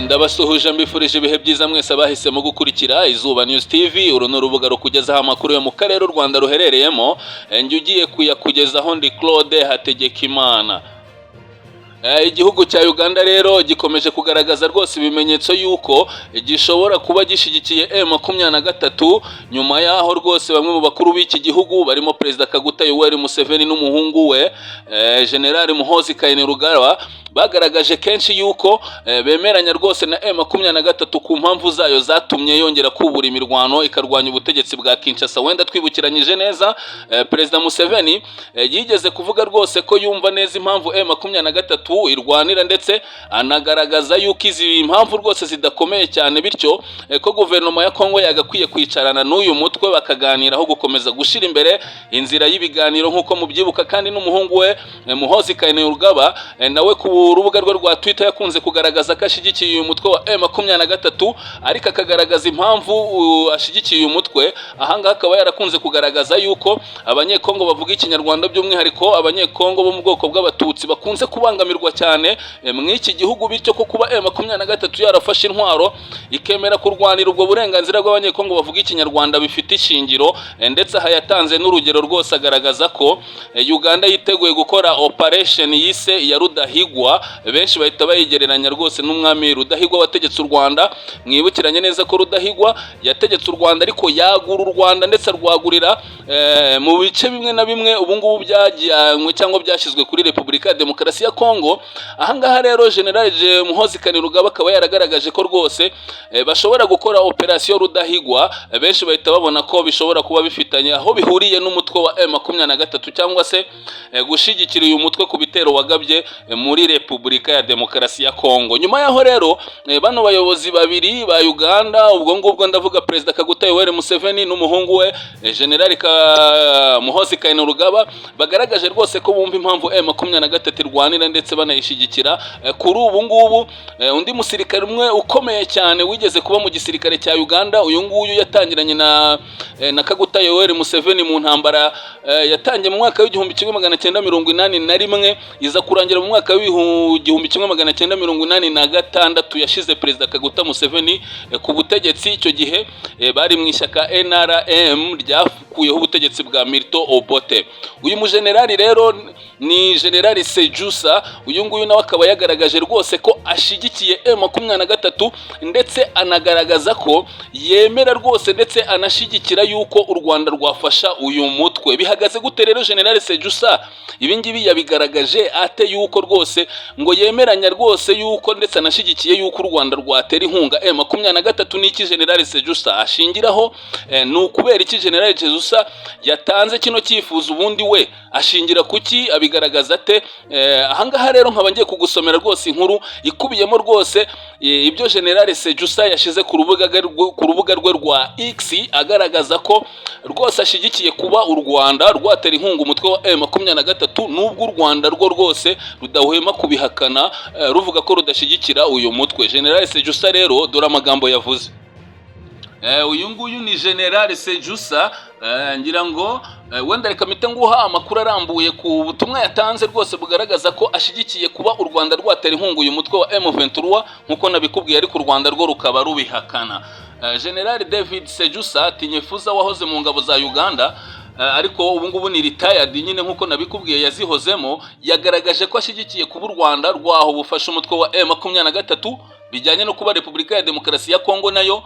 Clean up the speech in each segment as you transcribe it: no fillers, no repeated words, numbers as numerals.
Ndabasuhuje mbifurije ibihe byiza mwese abahisemo gukurikira Izuba News TV. Uru ni urubuga rukugezaho amakuru yo mu karere u Rwanda ruherereyemo. Njye ugiye kuyakugezaho ndi Claude Hategekimana. Igihugu cya Uganda rero gikomeje kugaragaza rwose ibimenyetso yuko gishobora kuba gishigikiye M23 nyuma yaho rwose bamwe mu bakuru b'iki gihugu barimo Perezida Kaguta Yoweri Museveni n'umuhungu we General Muhoozi Kainerugaba bagaragaje kenshi yuko bemeranya rwose na M23 ku mpamvu zayo zatumye yongera kubura imirwano ikarwanya ubutegetsi bwa Kinshasa. Wenda twibukiranyije neza Perezida Museveni yigeze kuvuga rwose ko yumva neza impamvu M23 irwanira, ndetse anagaragaza yuko izi impamvu rwose zidakomeye cyane, bityo ko guverinoma ya Kongo yagakwiye kwicarana n'uyu mutwe bakaganiraho gukomeza gushira imbere inzira y'ibiganiro nk'uko mubyibuka. Kandi n'umuhungu we Muhoozi Kainerugaba nawe ku urubuga rwe rwa Twitter yakunze kugaragaza ko ashigikiye uyu mutwe wa M23, ariko akagaragaza impamvu ashigikiye uyu mutwe. Ahangaha akaba yarakunze kugaragaza yuko abanyekongo bavuga ikinyarwanda, by'umwihariko abanyekongo bo mu bwoko bw'abatutsi bakunze kubangamirwa cyane mw'iki gihugu, bityo ko kuba M23 yarafashe intwaro ikemera kurwanira ubwo burenganzira bw'abanyekongo bavuga ikinyarwanda bifite ishingiro. Ndetse aha yatanze n'urugero rwose agaragaza ko Uganda yiteguye gukora operation yise ya Rudahigwa. Benshi bahita bayigereranya rwose n'umwami Rudahigwa wategetse u Rwanda. Mwibukiranye neza ko Rudahigwa yategetse u Rwanda ariko yagura u Rwanda ndetse arwagurira mu bice bimwe na bimwe ubu ngubu byajyanywe cyangwa byashyizwe kuri Repubulika ya Demokarasi ya Kongo. Ahangaha rero General Muhoozi Kainerugaba akaba yaragaragaje ko rwose bashobora gukora operation Rudahigwa. Benshi bahita babona ko bishobora kuba bifitanye aho bihuriye n'umutwe wa M23 cyangwa se gushigikira uyu mutwe ku bitero wagabye muri Repubulika ya Demokarasi ya Kongo. Nyuma yaho rero bano bayobozi babiri ba Uganda, ubwo ngubwo ndavuga Perezida Kaguta Yoweri Museveni n'umuhungu we General Muhoozi Kainerugaba, bagaragaje rwose ko bumva impamvu M23 irwanira ndetse banayishigikira. Kuri ubu ngubu undi musirikare umwe ukomeye cyane wigeze kuba mu gisirikare cya Uganda, uyu nguyu yatangiranye na Kaguta Yoweri Museveni mu ntambara yatangiye mu mwaka w'igihumbi 1981 iza kurangira mu mwaka w'igihumbi 1986 yashize Perezida Kaguta Museveni ku butegetsi. Icyo gihe bari mu ishyaka NRM ryakuyeho ubutegetsi bwa Milton Obote. Uyu mujenerali rero ni General Sejusa. Uyu nguyu nawe akaba yagaragaje rwose ko ashigikiye M23 ndetse anagaragaza ko yemera rwose ndetse anashigikira yuko u Rwanda rwafasha uyu mutwe. Bihagaze gute rero General Sejusa? Ibi ngibi yabigaragaje ate yuko rwose ngo yemeranya rwose yuko ndetse anashigikiye yuko u Rwanda rwatera inkunga M23. N'iki General Sejusa ashingiraho? Ni ukubera iki General Sejusa yatanze kino cyifuzo? Ubundi we ashingira kuki? Abigaragaza ate? Ahangaha rero nkaba ngiye kugusomera rwose inkuru ikubiyemo rwose ibyo General Sejusa yashize ku rubuga rwe rwa X, agaragaza ko rwose ashigikiye kuba u Rwanda rwatera inkunga umutwe wa M23, nubwo u Rwanda rwo rwose rudahwema kubihakana ruvuga ko rudashigikira uyu mutwe. General Sejusa rero dore amagambo yavuze. Uyu nguyu ni General Sejusa. Ngira ngo wenda reka mpite nguha amakuru arambuye ku butumwa yatanze rwose bugaragaza ko ashigikiye kuba u Rwanda rwatera inkunga uyu mutwe wa M23 nkuko nabikubwiye, ariko u Rwanda rwo rukaba rubihakana. General David Sejusa Tinyefuza wahoze mu ngabo za Uganda ariko ubu ngubu ni retired nyine nkuko nabikubwiye yazihozemo, yagaragaje ko ashigikiye kuba u Rwanda rwaho bufasha umutwe wa M23 bijyanye no kuba Repubulika ya Demokarasi ya Kongo nayo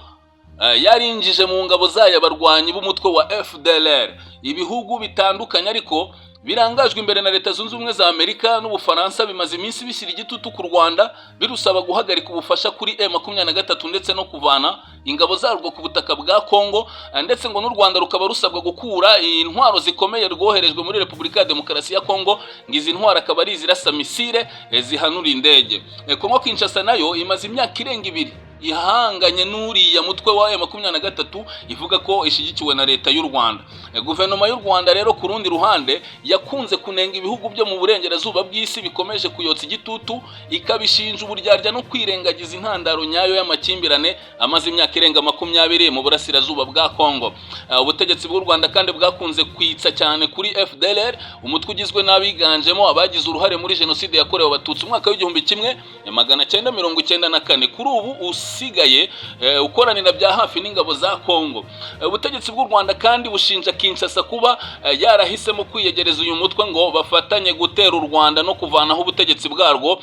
yarinjije mu ngabo zayo abarwanyi b'umutwe wa FDLR. Ibihugu bitandukanye ariko birangajwe imbere na Leta Zunze Ubumwe za Amerika n'Ubufaransa bimaze iminsi bishyira igitutu ku Rwanda birusaba guhagarika ubufasha kuri M23 ndetse no kuvana ingabo zarwo ku butaka bwa Kongo, ndetse ngo n'u Rwanda rukaba rusabwa gukura intwaro zikomeye rwoherejwe muri Repubulika ya Demokarasi ya Kongo. Ngizi intwaro akaba ari izirasa misile zihanura indege. Kongo Kinshasa nayo imaze imyaka irenga 2 ihanganye n'uriya mutwe wa M23 ivuga ko ishigikiwe na leta y'u Rwanda. Guverinoma y'u Rwanda rero ku rundi ruhande yakunze kunenga ibihugu byo mu burengerazuba bw'isi bikomeje kuyotsa igitutu, ikabishinja uburyarya no kwirengagiza intandaro nyayo y'amakimbirane amaze imyaka irenga 20 mu burasirazuba bwa Kongo. Ubutegetsi bw'u Rwanda kandi bwakunze kwitsa cyane kuri FDLR, umutwe ugizwe n'abiganjemo abagize uruhare muri jenoside yakorewe abatutsi umwaka w'igihumbi kimwe 1994, kuri ubu usigaye ukoranira bya hafi n'ingabo za Kongo. Ubutegetsi bw'u Rwanda kandi bushinja Kinshasa kuba yarahisemo kwiyegereza uyu mutwe ngo bafatanye gutera u Rwanda no kuvanaho ubutegetsi bwarwo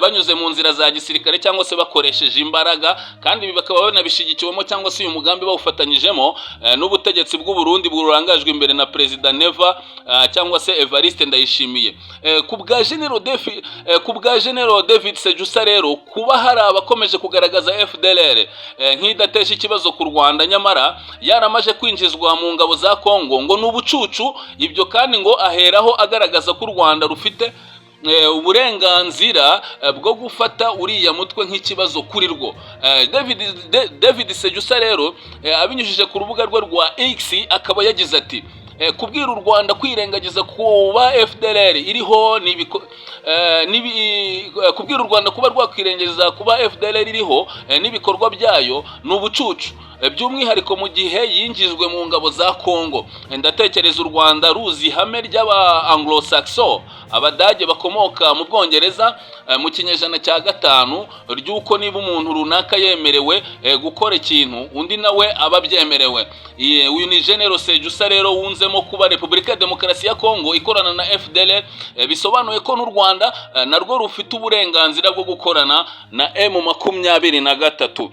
banyuze mu nzira za gisirikare cyangwa se bakoresheje imbaraga, kandi bakaba banabishigikiwemo cyangwa se uyu mugambi bawufatanyijemo n'ubutegetsi bw'u Burundi burangajwe imbere na Perezida Neva cyangwa se Evariste Ndayishimiye. Ku bwa General David Sejusa rero, kuba hari abakomeje kugaragaza FDLR nk'idatesha ikibazo ku Rwanda nyamara yaramaje kwinjizwa mu ngabo za Kongo ngo n'ubucucu, ibyo kandi ngo aheraho agaragaza ko u Rwanda rufite uburenganzira bwo gufata uriya mutwe nk'ikibazo kuri rwo. David Sejusa rero abinyujije ku rubuga rwe rwa X akaba yagize ati kubwira u Rwanda kwirengagiza kuba FDLR iriho kubwira u Rwanda kuba rwakwirengeza kuba FDLR iriho n'ibikorwa byayo n'ubucucu, by'umwihariko mu gihe yinjizwe mu ngabo za Kongo. Ndatekereza u Rwanda ruzi ihame ry'aba Anglo-Saxon, abadage bakomoka mu Bwongereza mu kinyejana cya 5, ry'uko niba umuntu runaka yemerewe gukora ikintu undi nawe aba byemerewe. Uyu ni General Sejusa rero wunzemo kuba Repubulika ya Demokarasi ya Kongo ikorana na FDLR, bisobanuye ko n'u Rwanda narwo rufite uburenganzira bwo gukorana na M23.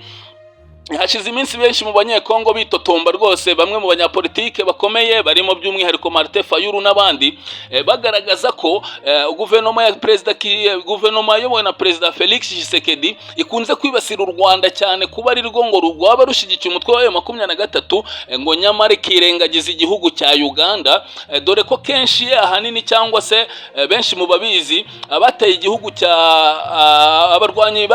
Hashize iminsi benshi mu banyekongo bitotomba rwose, bamwe mu banyapolitike bakomeye barimo by'umwihariko Martin Fayulu n'abandi bagaragaza ko guverinoma yobowe na Perezida Felix Tshisekedi ikunze kwibasira u Rwanda cyane kuba ari rwo ngo rwaba rushigikiye umutwe wa M23 ngo nyamara kirengagiza igihugu cya Uganda, dore ko kenshi ahanini cyangwa se benshi mu babizi abateye igihugu cya abarwanyi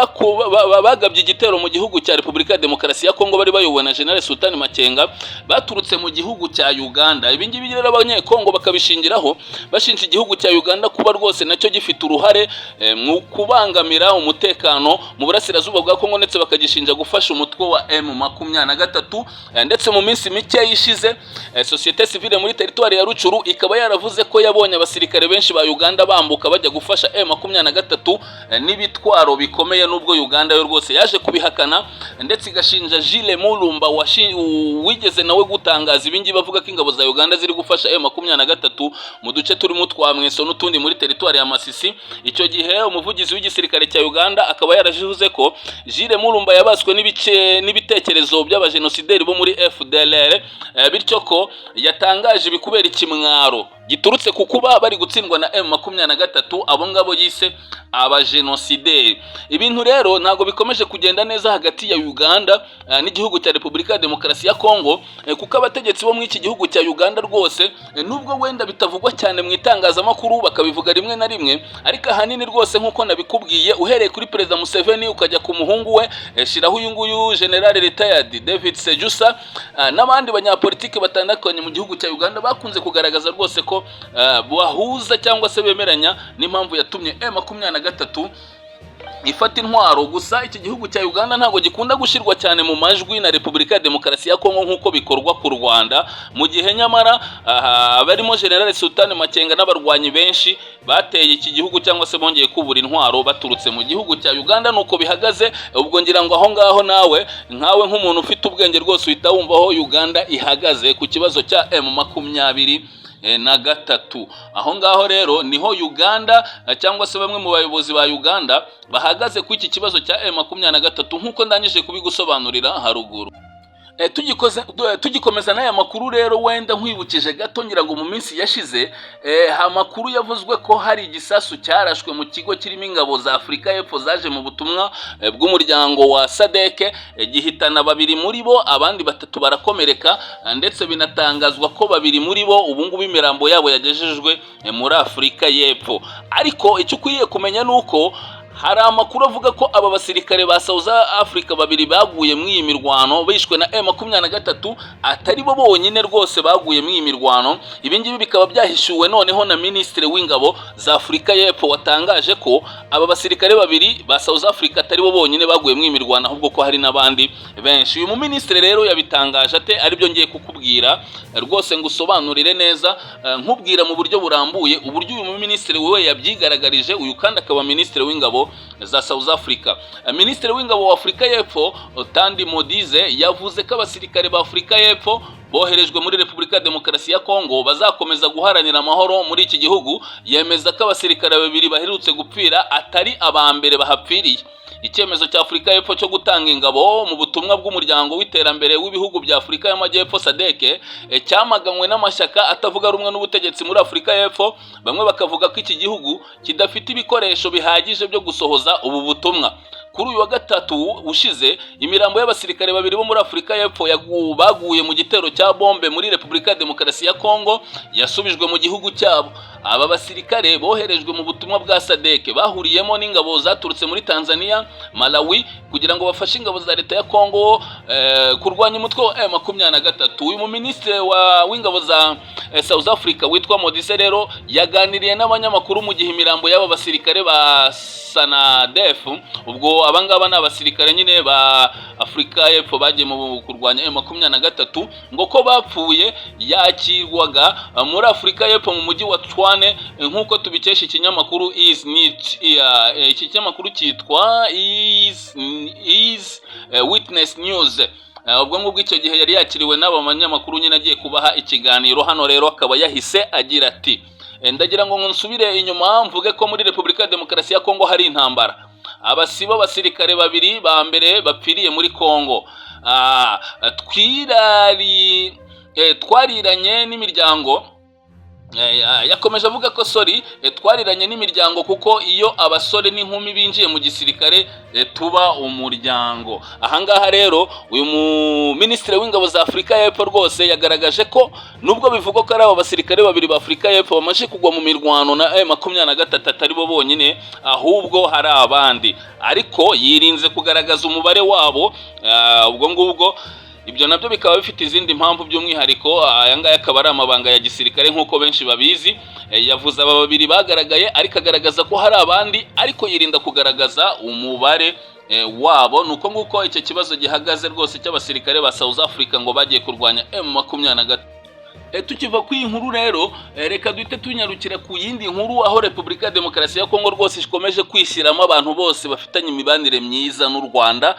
bagabye igitero mu gihugu cya Repubulika ya Demokarasi ya Kongo bari bayobowe na General Sultan Makenga baturutse mu gihugu cya Uganda. Ibi ngibi rero abanyekongo bakabishingiraho bashinja igihugu cya Uganda kuba rwose nacyo gifite uruhare mu kubangamira umutekano mu burasirazuba bwa Kongo, ndetse bakagishinja gufasha umutwe wa M23. Ndetse mu minsi mike yishize societe civile muri territoire ya Rucuru ikaba yaravuze ko yabonye abasirikare benshi ba Uganda bambuka bajya gufasha M23 n'ibitwaro bikomeye, nubwo Uganda yo rwose yaje kubihakana, ndetse igashinja Jules Mulumba wigeze nawe gutangaza ibingi bavuga ko ingabo za Uganda ziri gufasha M23 mu duce turimo twa Mweso n'utundi muri territoire ya Masisi. Icyo gihe umuvugizi w'igisirikare cya Uganda akaba yarajivuze ko Jules Mulumba yabaswe n'ibitekerezo by'abajenosideri bo muri FDLR, bityo ko yatangaje ibikubera ikimwaro giturutse ku kuba bari gutsindwa na M23, abo ngabo yise abajenosideri. Ibintu rero ntago bikomeje kugenda neza hagati ya Uganda n'igihugu cya Repubulika ya Demokarasi ya Kongo, kuko abategetsi bo muri iki gihugu cya Uganda rwose nubwo wenda bitavugwa cyane mu itangazamakuru bakabivuga rimwe na rimwe, ariko ahanini rwose nk'uko nabikubwiye uhereye kuri Perezida Museveni ukajya ku muhungu we shiraho uyu nguyu General Retired David Sejusa n'abandi banyapolitike batandukanye mu gihugu cya Uganda bakunze kugaragaza rwose ko bahuza cyangwa se bemeranya n'impamvu yatumye M23 ifata intwaro. Gusa iki gihugu cya Uganda ntago gikunda gushirwa cyane mu majwi na Repubulika ya Demokarasi ya Kongo nk'uko bikorwa ku Rwanda, mu gihe nyamara abarimo General Sultan Makenga n'abarwanyi benshi bateye iki gihugu cyangwa se bongeye kubura intwaro baturutse mu gihugu cya Uganda. Nuko bihagaze ubwo ngira ngo aho ngaho nawe nkawe nk'umuntu ufite ubwenge rwose uhita wumva aho Uganda ihagaze ku kibazo cya M23. Aho ngaho rero niho Uganda cyangwa se bamwe mu bayobozi ba Uganda bahagaze ku iki kibazo cya M23 nk'uko ndangije kubigusobanurira haruguru. Tugikomeza n'aya makuru rero, wenda nkwibukije gato ngira ngo mu minsi yashize amakuru yavuzwe ko hari igisasu cyarashwe mu kigo kirimo ingabo za Afurika y'Epfo zaje mu butumwa bw'umuryango wa SADC, gihitana 2 muri bo, abandi 3 barakomereka, ndetse binatangazwa ko 2 muri bo ubu ngubu imirambo yabo yagejejwe muri Afurika y'Epfo. Ariko icyo ukwiye kumenya nuko hari amakuru avuga ko aba basirikare ba South Africa babiri baguye mu iyi mirwano bishwe na M23 atari bo bonyine rwose baguye mu iyi mirwano. Ibi ngibi bikaba byahishuwe noneho na Minisitiri w'Ingabo za Afurika y'Epfo watangaje ko aba basirikare babiri ba South Africa atari bo bonyine baguye mu iyi mirwano ahubwo ko hari n'abandi benshi. Uyu muminisitiri rero yabitangaje ate aribyo ngiye kukubwira rwose ngo usobanurire neza, nkubwira mu buryo burambuye uburyo uyu muminisitiri we yabyigaragaje, uyu kandi akaba Minisitiri w'Ingabo za South Africa. Minisitiri w'Ingabo wa Afurika y'Epfo Thandi Modize yavuze ko abasirikare ba Afurika y'Epfo boherejwe muri Repubulika ya Demokarasi ya Kongo bazakomeza guharanira amahoro muri iki gihugu. Yemeza ko abasirikare babiri baherutse gupfira atari abambere bahapfiriye. Icyemezo cya Afurika y'Epfo cyo gutanga ingabo mu butumwa bw'umuryango w'iterambere w'ibihugu bya Afurika y'Amajyepfo SADC cyamaganywe n'amashyaka atavuga rumwe n'ubutegetsi muri Afurika y'Epfo. Bamwe bakavuga ko iki gihugu kidafite ibikoresho bihagije byo gusohoza ubu butumwa. Kuri uyu wa gatatu ushize imirambo y'abasirikare babiri bo muri Afurika y'Epfo baguye mu gitero cya bombe muri Repubulika ya Demokarasi ya Kongo yasubijwe mu gihugu cyabo. Aba basirikare boherejwe mu butumwa bwa SADC bahuriyemo n'ingabo zaturutse muri Tanzania, Malawi kugira ngo bafashe ingabo za leta ya Kongo kurwanya umutwe wa M23. Uyu muminisitiri w'ingabo za South Africa witwa Modise rero yaganiriye n'abanyamakuru mu gihe imirambo y'aba basirikare ba SANADF, ubwo abangaba ni abasirikare nyine ba Afurika y'Epfo bagiye mu kurwanya M23, ngo ko bapfuye yakirwaga muri Afurika y'Epfo mu mujyi wa Tshwane nk'uko tubikesha ikinyamakuru iki kinyamakuru cyitwa is Witness News. Ubwo ngubwo icyo gihe yari yakiriwe n'aba banyamakuru nyine agiye kubaha ikiganiro. Hano rero akaba yahise agira ati ndagira ngo nsubire inyuma mvuge ko muri Repubulika ya Demokarasi ya Kongo hari intambara. Abasiba abasirikare babiri ba mbere bapfiriye muri Kongo. Twariranye n'imiryango. Yakomeje avuga ko twariranye n'imiryango kuko iyo abasore n'inkumi binjiye mu gisirikare tuba umuryango. Ahangaha rero uyu Minisitiri w'Ingabo za Afurika y'Epfo rwose yagaragaje ko nubwo bivugwa ko ari abo basirikare babiri ba Afurika y'Epfo bamaze kugwa mu mirwano na M23 atari bo bonyine ahubwo hari abandi, ariko yirinze kugaragaza umubare wabo. Ubwo ngubwo ibyo nabyo bikaba bifite izindi mpamvu by'umwihariko. Aya ngaya akaba ari amabanga ya gisirikare nk'uko benshi babizi. Yavuze aba babiri bagaragaye ariko agaragaza ko hari abandi, ariko yirinda kugaragaza umubare wabo. Nuko nguko icyo kibazo gihagaze rwose cy'abasirikare ba South Africa ngo bagiye kurwanya M23. Tukiva ku inkuru rero reka duhite tunyarukira ku yindi nkuru, aho Repubulika ya Demokarasi ya Kongo rwose ikomeje kwishyiramo abantu bose bafitanye imibanire myiza n'u Rwanda.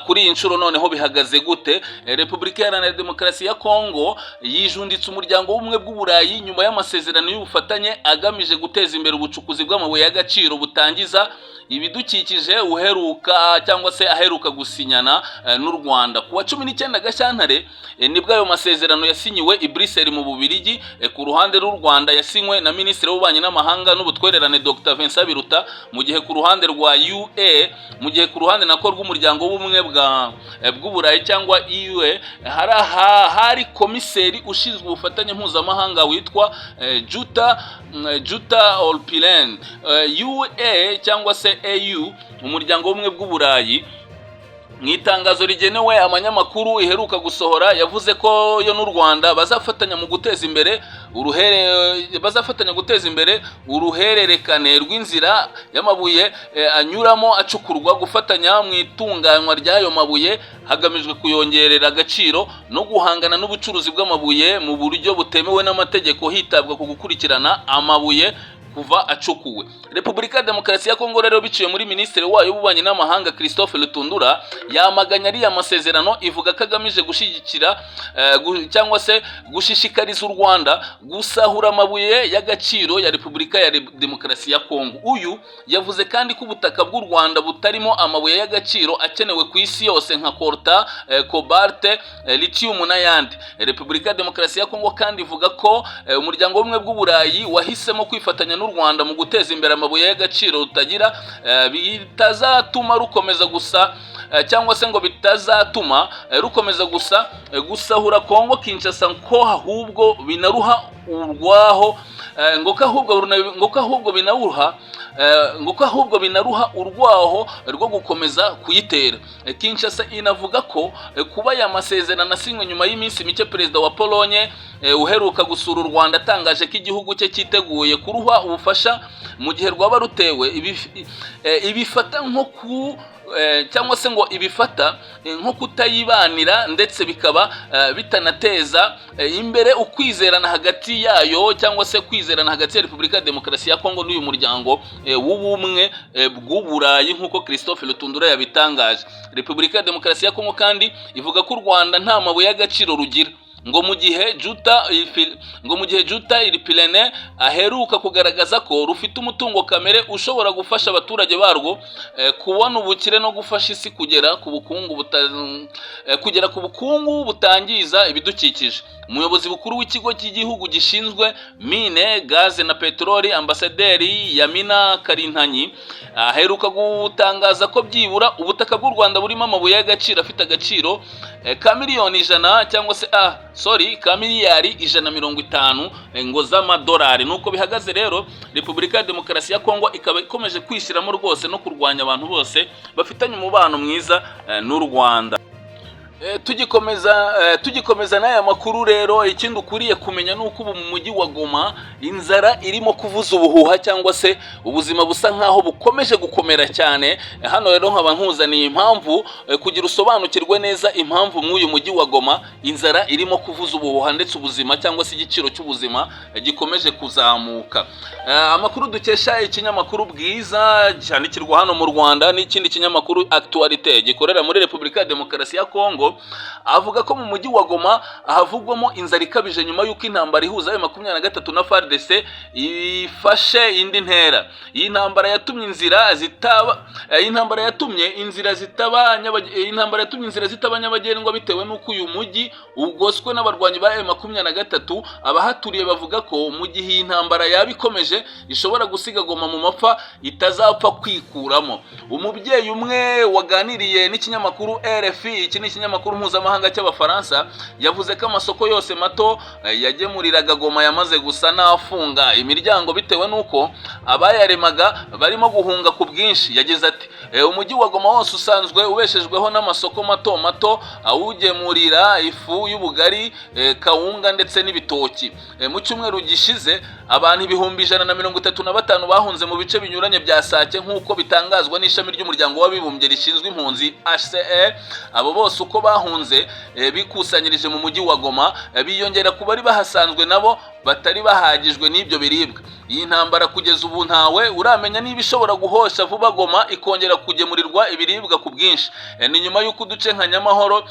Kuri iyi nshuro noneho bihagaze gute? Repubulika ya Demokarasi ya Kongo yijunditse umuryango w'ubumwe bw'Uburayi nyuma y'amasezerano y'ubufatanye agamije guteza imbere ubucukuzi bw'amabuye y'agaciro butangiza ibidukikije uheruka cyangwa se aheruka gusinyana n'u Rwanda. Kuwa 19 Gashyantare nibwo ayo masezerano yasinyiwe i Brussels mu Bubiligi. Ku ruhande rw'u Rwanda yasinywe na Minisitiri w'Ububanyi n'Amahanga n'Ubutwererane Dr Vincent Biruta, mu gihe ku ruhande rwa UE, mu gihe ku ruhande nako rw'umuryango w'ubumwe bw'Uburayi cyangwa EU hari komiseri ushinzwe ubufatanye mpuzamahanga witwa Jutta Olpilen. UE cyangwa se EU, umuryango w'ubumwe bw'Uburayi, mu itangazo rigenewe abanyamakuru iheruka gusohora yavuze ko yo n'u Rwanda bazafatanya guteza imbere uruhererekane rw'inzira y'amabuye anyuramo acukurwa, gufatanya mu itunganywa ry'ayo mabuye hagamijwe kuyongerera agaciro no guhangana n'ubucuruzi bw'amabuye mu buryo butemewe n'amategeko hitabwa ku gukurikirana amabuye kuva acukuwe. Repubulika ya Demokarasi ya Kongo rero biciye muri Minisitiri wayo w'Ububanyi n'Amahanga Christophe Lutundura yamaganya ari amasezerano, ivuga ko agamije gushyigikira cyangwa se gushishikariza u Rwanda gusahura amabuye y'agaciro ya Repubulika ya Demokarasi ya Kongo. Uyu yavuze kandi ko ubutaka bw'u Rwanda butarimo amabuye y'agaciro akenewe ku isi yose nka coltan, cobalt, lithium n'ayandi. Repubulika ya Demokarasi ya Kongo kandi ivuga ko umuryango w'ubumwe bw'Uburayi wahisemo kwifatanya n'u Rwanda mu guteza imbere amabuye y'agaciro rutagira bitazatuma rukomeza gusa cyangwa se ngo bitazatuma rukomeza gusa gusahura Kongo Kinshasa, ko ahubwo binaruha urwaho ngo ahubwo binawuha ngo ko ahubwo binaruha urwaho rwo gukomeza kuyitera. Kinshasa inavuga ko kuba aya masezerano asinywe nyuma y'iminsi mike perezida wa Polonye uheruka gusura u Rwanda atangaje ko igihugu cye cyiteguye kuruha ubufasha mu gihe rwaba rutewe, ibifata nko cyangwa se ngo ibifata nko kutayibanira, ndetse bikaba bitanateza imbere ukwizerana hagati yayo, cyangwa se kwizerana hagati ya Repubulika ya Demokarasi ya Kongo n'uyu muryango w'ubumwe bw'Uburayi nk'uko Christophe Lutundura yabitangaje. Repubulika ya Demokarasi ya Kongo kandi ivuga ko u Rwanda nta mabuye y'agaciro rugira, ngo mu gihe Juta Iripilene aheruka kugaragaza ko rufite umutungo kamere ushobora gufasha abaturage barwo kubona ubukire no gufasha isi kugera ku bukungu butangiza ibidukikije. Umuyobozi bukuru w'ikigo cy'igihugu gishinzwe mine, gaze na peteroli, ambasaderi Yamina Karintanyi aheruka gutangaza ko byibura ubutaka bw'u Rwanda burimo amabuye y'agaciro afite agaciro ka miliyoni 100 cyangwa se ka miliyari 150 ngo z'amadolari. Nuko bihagaze rero, Repubulika ya Demokarasi ya Kongo ikaba ikomeje kwishyiramo rwose no kurwanya abantu bose bafitanye umubano mwiza n'u Rwanda. Tugikomeza n'aya makuru rero, ikindi ukuriye kumenya nuko ubu mu mujyi wa Goma inzara irimo kuvuza ubuhuha, cyangwa se ubuzima busa nkaho bukomeje gukomera cyane. Hano rero nkaba nkuzaniye impamvu kugira usobanukirwe neza impamvu mw'uyu mujyi wa Goma inzara irimo kuvuza ubuhuha, ndetse ubuzima cyangwa se igiciro cy'ubuzima gikomeje kuzamuka. Amakuru dukesha ikinyamakuru Bwiza cyandikirwa hano mu Rwanda n'ikindi kinyamakuru Actualité gikorera muri Repubulika ya Demokarasi ya Kongo avuga ko mu mujyi wa Goma havugwamo inzara ikabije nyuma y'uko intambara ihuza M23 na FARDC ifashe indi ntera. Iyi ntambara yatumye inzira zitaba nyabagendwa bitewe n'uko uyu mujyi ugoswe n'abarwanyi ba M23. Abahaturiye bavuga ko mu gihe iyi ntambara yaba ikomeje ishobora gusiga Goma mu mapfa itazapfa kwikuramo. Umubyeyi umwe waganiriye n'ikinyamakuru RFI, iki ni ikinyamakuru mpuzamahanga cy'Abafaransa, yavuze ko amasoko yose mato yagemuriraga Goma yamaze gusa n'afunga imiryango bitewe n'uko abayaremaga barimo guhunga ku bwinshi. Yagize ati umujyi wa Goma wose usanzwe ubeshejweho n'amasoko mato mato awugemurira ifu y'ubugari, kawunga ndetse n'ibitoki. Mu cyumweru gishize abantu 135 bahunze mu bice binyuranye bya Sake nk'uko bitangazwa n'ishami ry'umuryango w'abibumbye rishinzwe impunzi HCR. Abo bose uko bahunze bikusanyirije mu mujyi wa Goma, biyongera ku bari bahasanzwe nabo batari bahagijwe n'ibyo biribwa. Iyi ntambara kugeza ubu ntawe uramenya niba ishobora guhosha vuba Goma ikongera kugemurirwa ibiribwa ku bwinshi. Ni nyuma y'uko uduce nka Nyamahoro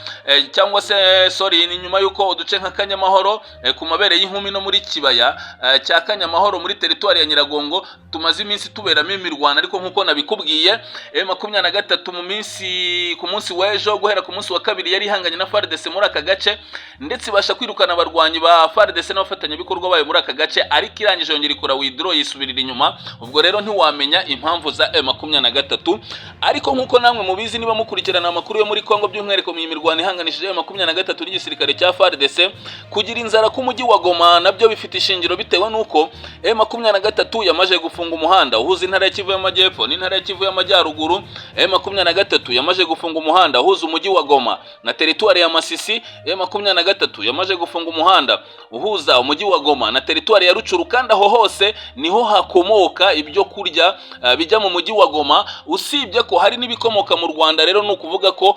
ni nyuma y'uko uduce nka Kanyamahoro ku mabere y'inkumi no muri kibaya cya Kanyamahoro muri teritwari ya Nyiragongo tumaze iminsi tuberamo imirwano. Ariko nk'uko nabikubwiye, M23 ku munsi w'ejo guhera ku munsi wa kabiri yari ihanganye na FARDC muri aka gace, ndetse ibasha kwirukana abarwanyi ba FARDC n'abafatanyabikorwa bayo muri aka gace, ariko irangije yongera ikora withdraw yisubirira inyuma. Ubwo rero ntiwamenya impamvu za M23. Ariko nk'uko namwe mubizi niba mukurikirana amakuru yo muri Kongo, by'umwihariko mu mirwano ihanganishije M23 n'igisirikare cya FARDC, kugira inzara ku mujyi wa Goma nabyo bifite ishingiro bitewe n'uko M23 yamaje gufunga umuhanda uhuza intara ya Kivu y'Amajyepfo n'intara ya Kivu y'Amajyaruguru. M23 yamaje gufunga umuhanda uhuza umujyi wa Goma na teritwari ya Masisi. M23 yamaje gufunga umuhanda uhuza umujyi wa Goma na teritwari ya Rucuru, kandi aho hose niho hakomoka ibyo kurya bijya mu mujyi wa Goma. Usibye ko hari n'ibikomoka mu Rwanda, rero ni ukuvuga ko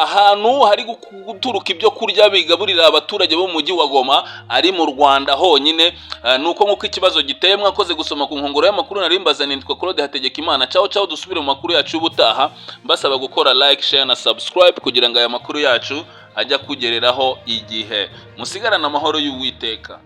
ahantu hari guturuka ibyo kurya bigaburira abaturage bo mu mujyi wa Goma ari mu Rwanda honyine. Nuko nk'uko ikibazo giteye, mwakoze gusoma ku nkongoro y'amakuru narimbaza. Nitwa Claude Hategekimana. Ciao dusubire mu makuru yacu y'ubutaha, mbasaba gukora like, share na subscribe kugira ngo aya makuru yacu ajya kugereraho igihe. Musigarana amahoro y'Uwiteka.